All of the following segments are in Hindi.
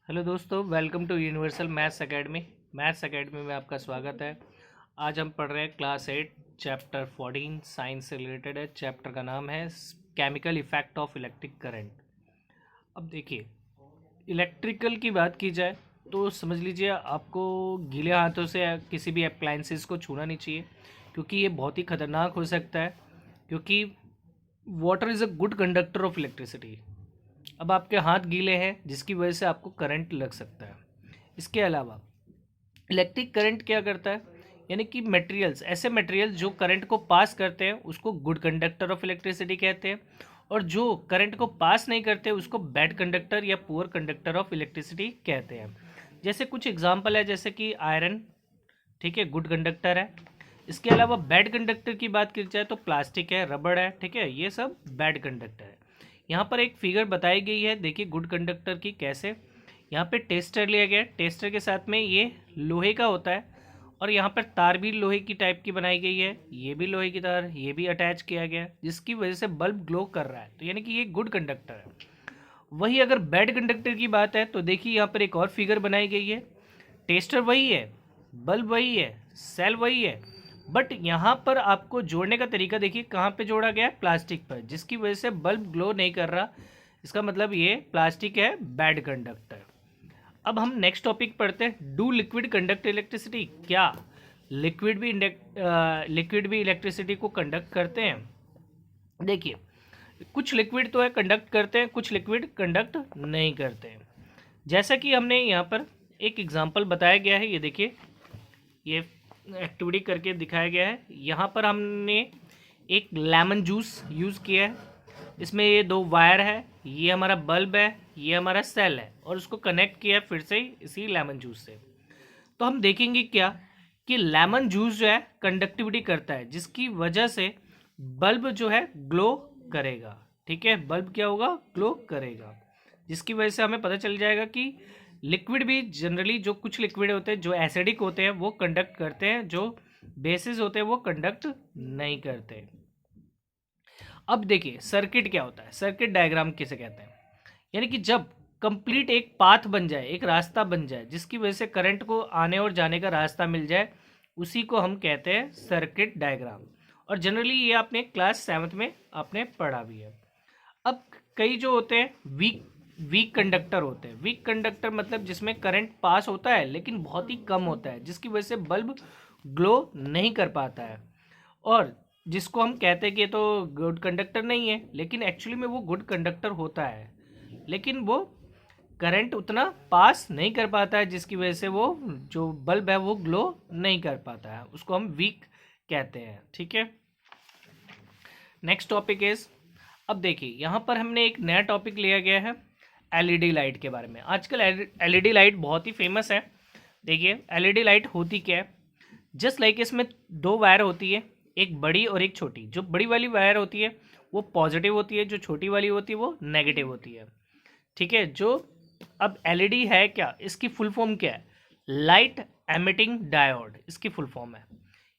हेलो दोस्तों, welcome to universal maths academy में आपका स्वागत है। आज हम पढ़ रहे हैं क्लास 8 चैप्टर 14 साइंस से रिलेटेड है। चैप्टर का नाम है chemical effect of electric current. अब देखिए, इलेक्ट्रिकल की बात की जाए तो समझ लीजिए आपको गीले हाथों से किसी भी अप्लाइंसेस को छूना नहीं चाहिए, क्योंकि ये बहुत ही ख़तरनाक हो सकता है। क्योंकि water is a good conductor of electricity. अब आपके हाथ गीले हैं जिसकी वजह से आपको करंट लग सकता है। इसके अलावा इलेक्ट्रिक करंट क्या करता है, यानी कि मटेरियल्स, ऐसे मटेरियल्स जो करंट को पास करते हैं उसको गुड कंडक्टर ऑफ इलेक्ट्रिसिटी कहते हैं, और जो करंट को पास नहीं करते उसको बैड कंडक्टर या पुअर कंडक्टर ऑफ इलेक्ट्रिसिटी कहते हैं। जैसे कुछ एग्जांपल है, जैसे कि आयरन, ठीक है, गुड कंडक्टर है। इसके अलावा बैड कंडक्टर की बात की जाए तो प्लास्टिक है, रबड़ है, ठीक है, ये सब बैड कंडक्टर है। यहाँ पर एक फिगर बताई गई है, देखिए गुड कंडक्टर की कैसे। यहाँ पे टेस्टर लिया गया है, टेस्टर के साथ में ये लोहे का होता है, और यहाँ पर तार भी लोहे की टाइप की बनाई गई है, ये भी लोहे की तार, ये भी अटैच किया गया है, जिसकी वजह से बल्ब ग्लो कर रहा है, तो यानी कि ये गुड कंडक्टर है। वही अगर बैड कंडक्टर की बात है तो देखिए यहाँ पर एक और फिगर बनाई गई है। टेस्टर वही है, बल्ब वही है, सेल वही है, बट यहाँ पर आपको जोड़ने का तरीका देखिए कहाँ पे जोड़ा गया है, प्लास्टिक पर, जिसकी वजह से बल्ब ग्लो नहीं कर रहा। इसका मतलब ये प्लास्टिक है बैड कंडक्टर। अब हम नेक्स्ट टॉपिक पढ़ते हैं, डू लिक्विड कंडक्ट इलेक्ट्रिसिटी। क्या लिक्विड भी इलेक्ट्रिसिटी को कंडक्ट करते हैं? देखिए, कुछ लिक्विड तो है कंडक्ट करते हैं, कुछ लिक्विड कंडक्ट नहीं करते हैं। जैसा कि हमने यहाँ पर एक एग्जांपल बताया गया है, ये देखिए, ये एक्टिविटी करके दिखाया गया है। यहाँ पर हमने एक लेमन जूस यूज़ किया है। इसमें ये दो वायर है, ये हमारा बल्ब है, ये हमारा सेल है, और उसको कनेक्ट किया फिर से इसी लेमन जूस से। तो हम देखेंगे क्या कि लेमन जूस जो है कंडक्टिविटी करता है, जिसकी वजह से बल्ब जो है ग्लो करेगा। ठीक है, बल्ब क्या होगा, ग्लो करेगा, जिसकी वजह से हमें पता चल जाएगा कि लिक्विड भी जनरली, जो कुछ लिक्विड होते हैं जो एसिडिक होते हैं वो कंडक्ट करते हैं, जो बेसिस होते हैं वो कंडक्ट नहीं करते। अब देखिए सर्किट क्या होता है, सर्किट डायग्राम किसे कहते हैं, यानी कि जब कंप्लीट एक पाथ बन जाए, एक रास्ता बन जाए, जिसकी वजह से करंट को आने और जाने का रास्ता मिल जाए, उसी को हम कहते हैं सर्किट डायग्राम। और जनरली ये आपने क्लास 7th में आपने पढ़ा भी है। अब कई जो होते हैं वीक कंडक्टर होते हैं। वीक कंडक्टर मतलब जिसमें करंट पास होता है लेकिन बहुत ही कम होता है, जिसकी वजह से बल्ब ग्लो नहीं कर पाता है, और जिसको हम कहते हैं कि ये तो गुड कंडक्टर नहीं है, लेकिन एक्चुअली में वो गुड कंडक्टर होता है, लेकिन वो करंट उतना पास नहीं कर पाता है, जिसकी वजह से वो जो बल्ब है वो ग्लो नहीं कर पाता है, उसको हम वीक कहते हैं। ठीक है, नेक्स्ट टॉपिक इज, अब देखिए यहाँ पर हमने एक नया टॉपिक लिया गया है एलईडी लाइट के बारे में। आजकल एलईडी लाइट बहुत ही फेमस है। देखिए एलईडी लाइट होती क्या है, जस्ट लाइक इसमें दो वायर होती है, एक बड़ी और एक छोटी। जो बड़ी वाली वायर होती है वो पॉजिटिव होती है, जो छोटी वाली होती है वो नेगेटिव होती है। ठीक है, जो अब एलईडी है क्या, इसकी फुल फॉर्म क्या है, लाइट एमिटिंग डायोड, इसकी फुल फॉर्म है।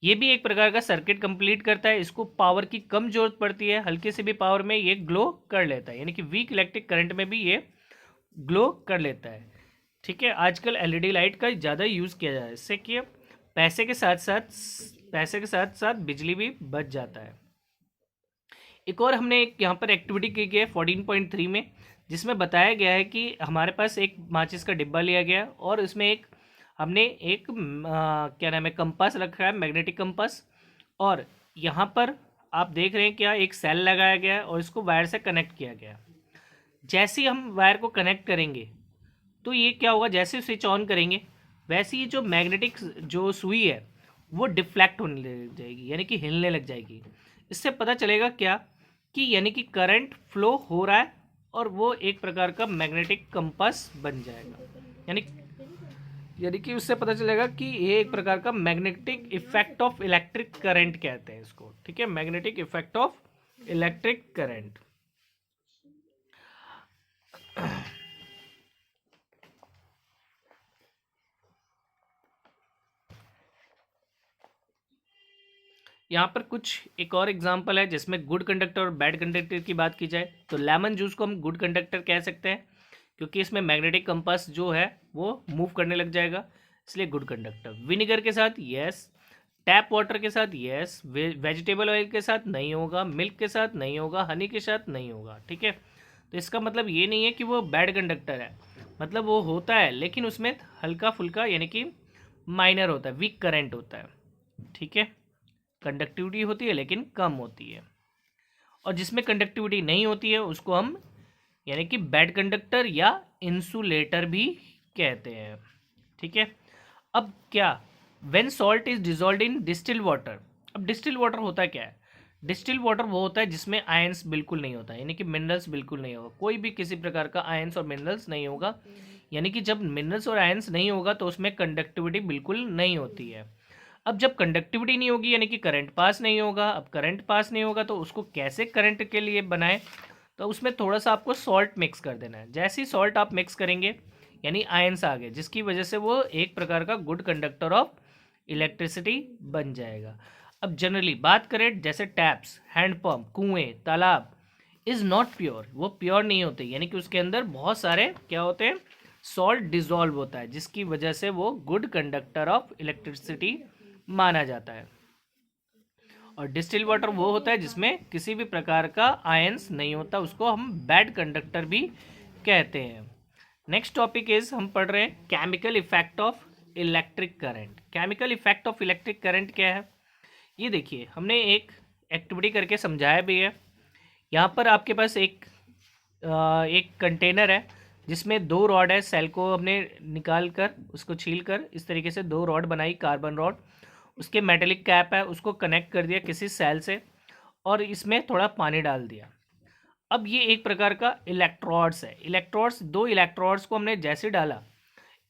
ये भी एक प्रकार का सर्किट कंप्लीट करता है, इसको पावर की कम जरूरत पड़ती है, हल्के से भी पावर में ये ग्लो कर लेता है, यानी कि वीक इलेक्ट्रिक करंट में भी ये ग्लो कर लेता है। ठीक है, आजकल एलईडी लाइट का ज़्यादा यूज़ किया जा रहा है, इससे कि पैसे के साथ साथ बिजली भी बच जाता है। एक और हमने एक यहाँ पर एक्टिविटी की गई है 14.3 में, जिसमें बताया गया है कि हमारे पास एक माचिस का डिब्बा लिया गया और इसमें एक हमने एक क्या नाम है, कंपास रखा है, मैग्नेटिक कंपास, और यहाँ पर आप देख रहे हैं क्या, एक सेल लगाया गया है और इसको वायर से कनेक्ट किया गया है। जैसे ही हम वायर को कनेक्ट करेंगे तो ये क्या होगा, जैसे स्विच ऑन करेंगे वैसे ही जो मैग्नेटिक जो सुई है वो डिफ्लेक्ट होने लग जाएगी, यानी कि हिलने लग जाएगी। इससे पता चलेगा क्या कि यानी कि करंट फ्लो हो रहा है, और वो एक प्रकार का मैग्नेटिक कंपास बन जाएगा। यानी यानी कि उससे पता चलेगा कि ये एक प्रकार का magnetic effect of electric current कहते हैं इसको। ठीक है, magnetic effect of electric current. यहाँ पर कुछ एक और एग्जांपल है जिसमें गुड कंडक्टर और बैड कंडक्टर की बात की जाए, तो लेमन जूस को हम गुड कंडक्टर कह सकते हैं, क्योंकि इसमें मैग्नेटिक कंपास जो है वो मूव करने लग जाएगा, इसलिए गुड कंडक्टर। विनेगर के साथ यस, टैप वाटर के साथ यस, वेजिटेबल ऑयल के साथ नहीं होगा, मिल्क के साथ नहीं होगा, हनी के साथ नहीं होगा, ठीक है। तो इसका मतलब ये नहीं है कि वो बैड कंडक्टर है, मतलब वो होता है लेकिन उसमें हल्का फुल्का यानी कि माइनर होता है, वीक करंट होता है, ठीक है। कंडक्टिविटी होती है लेकिन कम होती है, और जिसमें कंडक्टिविटी नहीं होती है उसको हम यानी कि बैड कंडक्टर या इंसुलेटर भी कहते हैं, ठीक है। अब क्या, when salt is dissolve in distil water, अब डिस्टिल वाटर होता क्या है, डिस्टिल वाटर वो होता है जिसमें आयंस बिल्कुल नहीं होता, यानी कि मिनरल्स बिल्कुल नहीं होगा, कोई भी किसी प्रकार का आयंस और मिनरल्स नहीं होगा। यानी कि जब मिनरल्स और आयंस नहीं होगा तो उसमें कंडक्टिविटी बिल्कुल नहीं होती है। अब जब कंडक्टिविटी नहीं होगी यानी कि करंट पास नहीं होगा, अब करंट पास नहीं होगा तो उसको कैसे करंट के लिए बनाए, तो उसमें थोड़ा सा आपको सॉल्ट मिक्स कर देना है। जैसे ही सॉल्ट आप मिक्स करेंगे यानी आयंस आ गए, जिसकी वजह से वो एक प्रकार का गुड कंडक्टर ऑफ इलेक्ट्रिसिटी बन जाएगा। अब जनरली बात करें, जैसे टैप्स, हैंडपम्प, कुएं, तालाब इज़ नॉट प्योर, वो प्योर नहीं होते, यानी कि उसके अंदर बहुत सारे क्या होते हैं, सॉल्ट डिजॉल्व होता है, जिसकी वजह से वो गुड कंडक्टर ऑफ इलेक्ट्रिसिटी माना जाता है। और डिस्टिल वाटर वो होता है जिसमें किसी भी प्रकार का आयंस नहीं होता, उसको हम बैड कंडक्टर भी कहते हैं। नेक्स्ट टॉपिक इज, हम पढ़ रहे हैं chemical effect of electric current. Chemical effect of electric current क्या है, ये देखिए हमने एक एक्टिविटी करके समझाया भी है। यहाँ पर आपके पास एक कंटेनर है जिसमें दो रॉड है, सेल को हमने निकाल कर उसको छील कर इस तरीके से दो रॉड बनाई, कार्बन रॉड, उसके मेटेलिक कैप है उसको कनेक्ट कर दिया किसी सेल से, और इसमें थोड़ा पानी डाल दिया। अब ये एक प्रकार का इलेक्ट्रोड्स है, इलेक्ट्रोड्स, दो इलेक्ट्रोड्स को हमने जैसे डाला,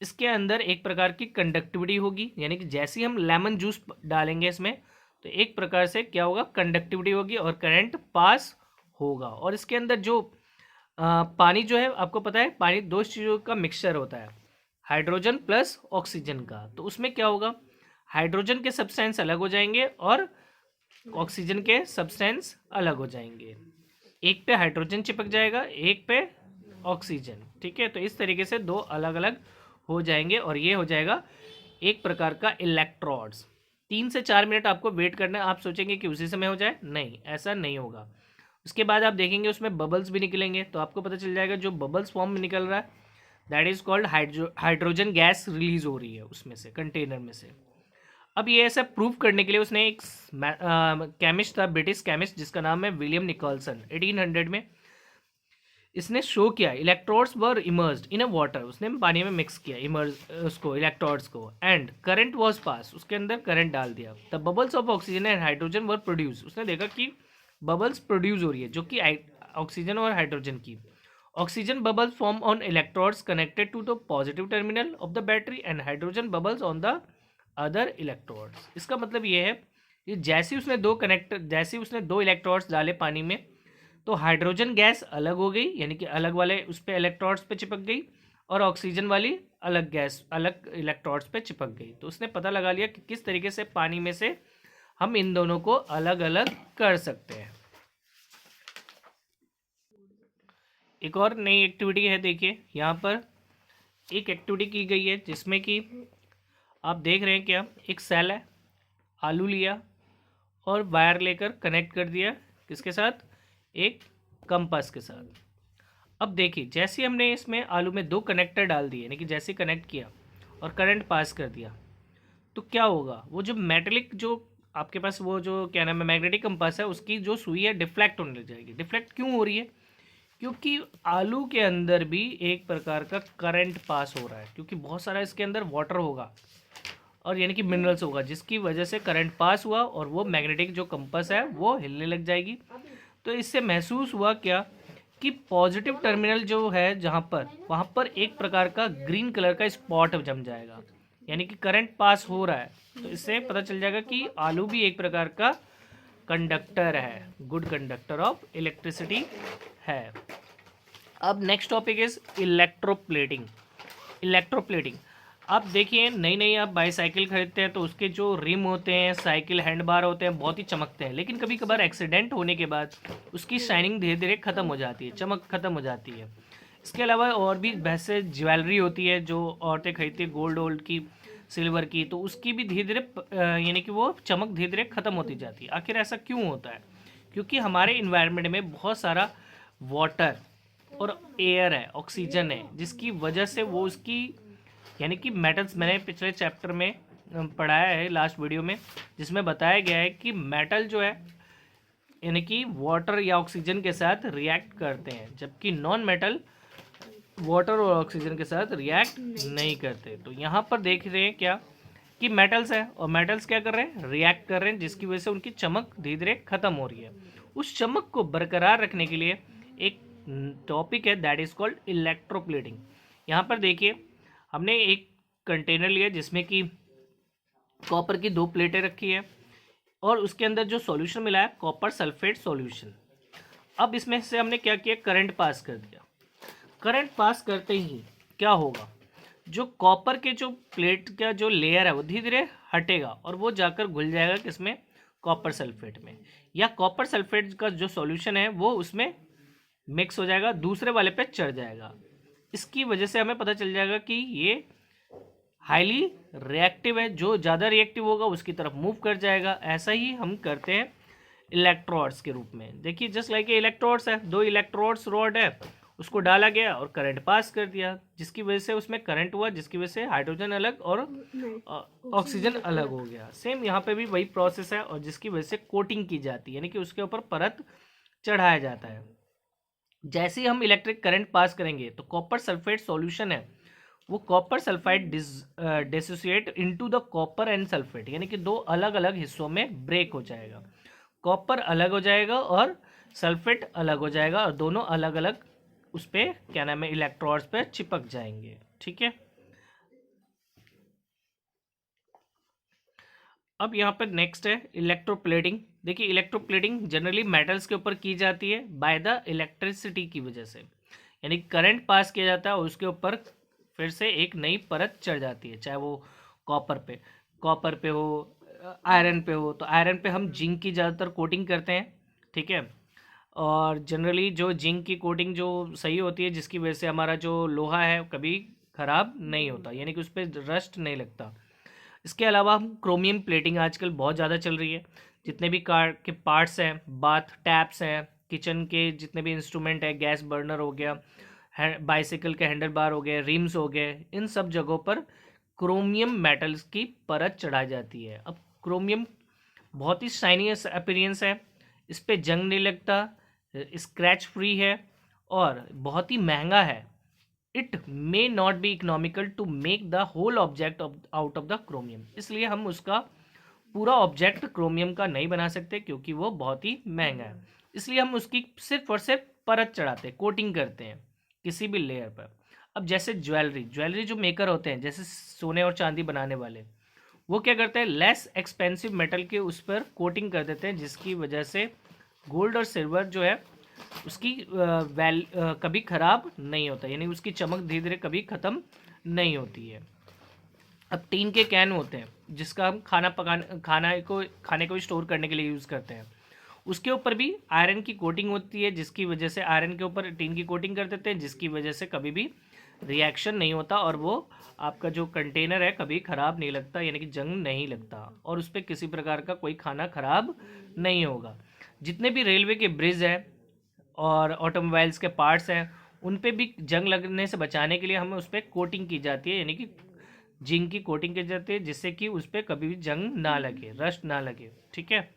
इसके अंदर एक प्रकार की कंडक्टिविटी होगी, यानी कि जैसे ही हम लेमन जूस डालेंगे इसमें तो एक प्रकार से क्या होगा, कंडक्टिविटी होगी और करंट पास होगा। और इसके अंदर जो पानी जो है, आपको पता है पानी दो चीज़ों का मिक्सचर होता है, हाइड्रोजन प्लस ऑक्सीजन का। तो उसमें क्या होगा, हाइड्रोजन के सब्सटेंस अलग हो जाएंगे और ऑक्सीजन के सब्सटेंस अलग हो जाएंगे, एक पे हाइड्रोजन चिपक जाएगा, एक पे ऑक्सीजन, ठीक है। तो इस तरीके से दो अलग अलग हो जाएंगे और ये हो जाएगा एक प्रकार का इलेक्ट्रोड्स। 3 से 4 मिनट आपको वेट करना है। आप सोचेंगे कि उसी समय हो जाए, नहीं, ऐसा नहीं होगा। उसके बाद आप देखेंगे उसमें बबल्स भी निकलेंगे, तो आपको पता चल जाएगा जो बबल्स फॉर्म में निकल रहा है that is called hydrogen gas release हो रही है उसमें से, कंटेनर में से। अब ये ऐसा प्रूव करने के लिए उसने एक केमिस्ट था, ब्रिटिश केमिस्ट, जिसका नाम है विलियम निकोलसन, 1800 में इसने शो किया इलेक्ट्रोड्स वर इमर्ज्ड इन अ वाटर, उसने पानी में मिक्स किया इमर्ज उसको, इलेक्ट्रोड्स को, एंड करंट वाज पास, उसके अंदर करंट डाल दिया, the bubbles of oxygen and hydrogen were produce, उसने देखा कि बबल्स प्रोड्यूस हो रही है जो कि ऑक्सीजन और हाइड्रोजन की। Oxygen bubbles form on electrodes connected to the positive terminal of the battery and hydrogen bubbles on the other electrodes. इसका मतलब ये है कि जैसे उसने दो इलेक्ट्रोड्स डाले पानी में तो हाइड्रोजन गैस अलग हो गई, यानी कि अलग वाले उस पर इलेक्ट्रोड्स पे चिपक गई, और ऑक्सीजन वाली अलग गैस अलग इलेक्ट्रोड्स पे चिपक गई। तो उसने पता लगा लिया कि किस तरीके से पानी में से हम इन दोनों को अलग अलग कर सकते हैं। एक और नई एक्टिविटी है, देखिए यहाँ पर एक एक्टिविटी की गई है जिसमें कि आप देख रहे हैं क्या, एक सेल है, आलू लिया और वायर लेकर कनेक्ट कर दिया किसके साथ, एक कंपास के साथ। अब देखिए जैसे हमने इसमें आलू में दो कनेक्टर डाल दिए, यानी कि जैसे कनेक्ट किया और करंट पास कर दिया, तो क्या होगा, वो जो मेटेलिक जो आपके पास वो जो क्या नाम है मैग्नेटिक कंपास है, उसकी जो सुई है डिफ्लेक्ट होने लग जाएगी। डिफ्लेक्ट क्यों हो रही है, क्योंकि आलू के अंदर भी एक प्रकार का करंट पास हो रहा है, क्योंकि बहुत सारा इसके अंदर वाटर होगा और यानी कि मिनरल्स होगा, जिसकी वजह से करंट पास हुआ और वो मैग्नेटिक जो कंपास है वो हिलने लग जाएगी। तो इससे महसूस हुआ क्या कि पॉजिटिव टर्मिनल जो है जहाँ पर, वहाँ पर एक प्रकार का ग्रीन कलर का स्पॉट जम जाएगा, यानी कि करंट पास हो रहा है। तो इससे पता चल जाएगा कि आलू भी एक प्रकार का कंडक्टर है, गुड कंडक्टर ऑफ इलेक्ट्रिसिटी है। अब next topic is electroplating. Electroplating, आप देखिए नई नई आप बाईसाइकिल खरीदते हैं तो उसके जो रिम होते हैं, साइकिल हैंड बार होते हैं, बहुत ही चमकते हैं, लेकिन कभी कभार एक्सीडेंट होने के बाद उसकी शाइनिंग धीरे धीरे ख़त्म हो जाती है, चमक ख़त्म हो जाती है। इसके अलावा और भी वैसे ज्वेलरी होती है जो औरतें खरीदती है, गोल्ड वोल्ड की, सिल्वर की, तो उसकी भी धीरे धीरे यानी कि वो चमक धीरे धीरे ख़त्म होती जाती है। आखिर ऐसा क्यों होता है? क्योंकि हमारे इन्वायरमेंट में बहुत सारा वाटर और एयर है, ऑक्सीजन है, जिसकी वजह से वो उसकी यानी कि मेटल्स, मैंने पिछले चैप्टर में पढ़ाया है लास्ट वीडियो में, जिसमें बताया गया है कि मेटल जो है यानी कि वाटर या ऑक्सीजन के साथ रिएक्ट करते हैं, जबकि नॉन मेटल वाटर और ऑक्सीजन के साथ रिएक्ट नहीं करते। तो यहाँ पर देख रहे हैं क्या कि मेटल्स है, और मेटल्स क्या कर रहे हैं? रिएक्ट कर रहे हैं, जिसकी वजह से उनकी चमक धीरे धीरे खत्म हो रही है। उस चमक को बरकरार रखने के लिए एक टॉपिक है दैट इज कॉल्ड इलेक्ट्रोप्लेटिंग। यहाँ पर देखिए, हमने एक कंटेनर लिया जिसमें कि कॉपर की 2 प्लेटें रखी है और उसके अंदर जो सॉल्यूशन मिला है कॉपर सल्फेट सॉल्यूशन। अब इसमें से हमने क्या किया? करंट पास कर दिया। करंट पास करते ही क्या होगा? जो कॉपर के जो प्लेट का जो लेयर है वो धीरे धीरे हटेगा और वो जाकर घुल जाएगा किसमें? कॉपर सल्फेट में, या कॉपर सल्फेट का जो सॉल्यूशन है वो उसमें मिक्स हो जाएगा, दूसरे वाले पे चढ़ जाएगा। इसकी वजह से हमें पता चल जाएगा कि ये हाईली रिएक्टिव है, जो ज़्यादा रिएक्टिव होगा उसकी तरफ मूव कर जाएगा। ऐसा ही हम करते हैं इलेक्ट्रोड्स के रूप में। देखिए जस्ट लाइक इलेक्ट्रोड्स है, 2 इलेक्ट्रोड्स रॉड है, उसको डाला गया और करंट पास कर दिया, जिसकी वजह से उसमें करंट हुआ, जिसकी वजह से हाइड्रोजन अलग और ऑक्सीजन अलग हो गया। सेम यहाँ पे भी वही प्रोसेस है, और जिसकी वजह से कोटिंग की जाती है, यानी कि उसके ऊपर परत चढ़ाया जाता है। जैसे ही हम इलेक्ट्रिक करंट पास करेंगे तो कॉपर सल्फेट सॉल्यूशन है वो copper sulphide dissociate into the copper and sulphate, यानी कि 2 अलग अलग हिस्सों में ब्रेक हो जाएगा। कॉपर अलग हो जाएगा और सल्फेट अलग हो जाएगा, और दोनों अलग अलग उस पर क्या नाम है इलेक्ट्रोड्स पे चिपक जाएंगे। ठीक है, अब यहाँ पर नेक्स्ट है इलेक्ट्रोप्लेटिंग। देखिए इलेक्ट्रोप्लेटिंग जनरली मेटल्स के ऊपर की जाती है बाय द इलेक्ट्रिसिटी की वजह से, यानी करंट पास किया जाता है और उसके ऊपर फिर से एक नई परत चढ़ जाती है, चाहे वो कॉपर पे हो, आयरन पे हो। तो आयरन पे हम जिंक की ज़्यादातर कोटिंग करते हैं, ठीक है। और जनरली जो जिंक की कोटिंग जो सही होती है, जिसकी वजह से हमारा जो लोहा है कभी ख़राब नहीं होता, यानी कि उस पर रस्ट नहीं लगता। इसके अलावा हम क्रोमियम प्लेटिंग आजकल बहुत ज़्यादा चल रही है। जितने भी कार के पार्ट्स हैं, बाथ टैप्स हैं, किचन के जितने भी इंस्ट्रूमेंट है, गैस बर्नर हो गया, बाइसिकल के हैंडल बार हो गए, रिम्स हो गए, इन सब जगहों पर क्रोमियम मेटल्स की परत चढ़ाई जाती है। अब क्रोमियम बहुत ही शाइनी अपीयरेंस है, इस पर जंग नहीं लगता, स्क्रैच फ्री है और बहुत ही महंगा है। It may not be economical to make the whole object out of the chromium, इसलिए हम उसका पूरा ऑब्जेक्ट क्रोमियम का नहीं बना सकते क्योंकि वो बहुत ही महंगा है। इसलिए हम उसकी सिर्फ और सिर्फ परत चढ़ाते हैं, कोटिंग करते हैं किसी भी लेयर पर। अब जैसे ज्वेलरी जो मेकर होते हैं, जैसे सोने और चांदी बनाने वाले, वो क्या करते हैं? लेस एक्सपेंसिव मेटल के उस पर कोटिंग कर देते हैं, जिसकी वजह से गोल्ड और सिल्वर जो है उसकी कभी ख़राब नहीं होता, यानी उसकी चमक धीरे धीरे कभी ख़त्म नहीं होती है। अब टीन के कैन होते हैं जिसका हम खाने को स्टोर करने के लिए यूज़ करते हैं, उसके ऊपर भी आयरन की कोटिंग होती है, जिसकी वजह से आयरन के ऊपर टीन की कोटिंग कर देते हैं, जिसकी वजह से कभी भी रिएक्शन नहीं होता और वो आपका जो कंटेनर है कभी ख़राब नहीं लगता, यानी कि जंग नहीं लगता, और उस पर किसी प्रकार का कोई खाना ख़राब नहीं होगा। जितने भी रेलवे के ब्रिज हैं और ऑटोमोबाइल्स के पार्ट्स हैं, उन पे भी जंग लगने से बचाने के लिए हमें उस पर कोटिंग की जाती है, यानी कि जिंक की कोटिंग की जाती है, जिससे कि उस पर कभी भी जंग ना लगे, रस्ट ना लगे। ठीक है,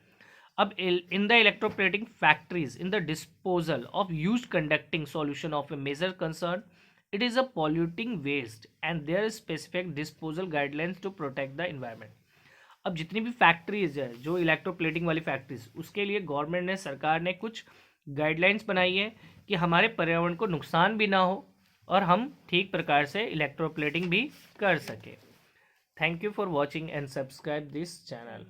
अब in the electroplating factories in the disposal of used conducting solution of a major concern, it is a polluting waste and there specific disposal guidelines to protect the environment. अब जितनी भी फैक्ट्रीज है जो इलेक्ट्रोप्लेटिंग वाली फैक्ट्रीज, उसके लिए गवर्नमेंट ने, सरकार ने कुछ गाइडलाइंस बनाई है कि हमारे पर्यावरण को नुकसान भी ना हो और हम ठीक प्रकार से इलेक्ट्रोप्लेटिंग भी कर सके। Thank you for watching and subscribe this channel.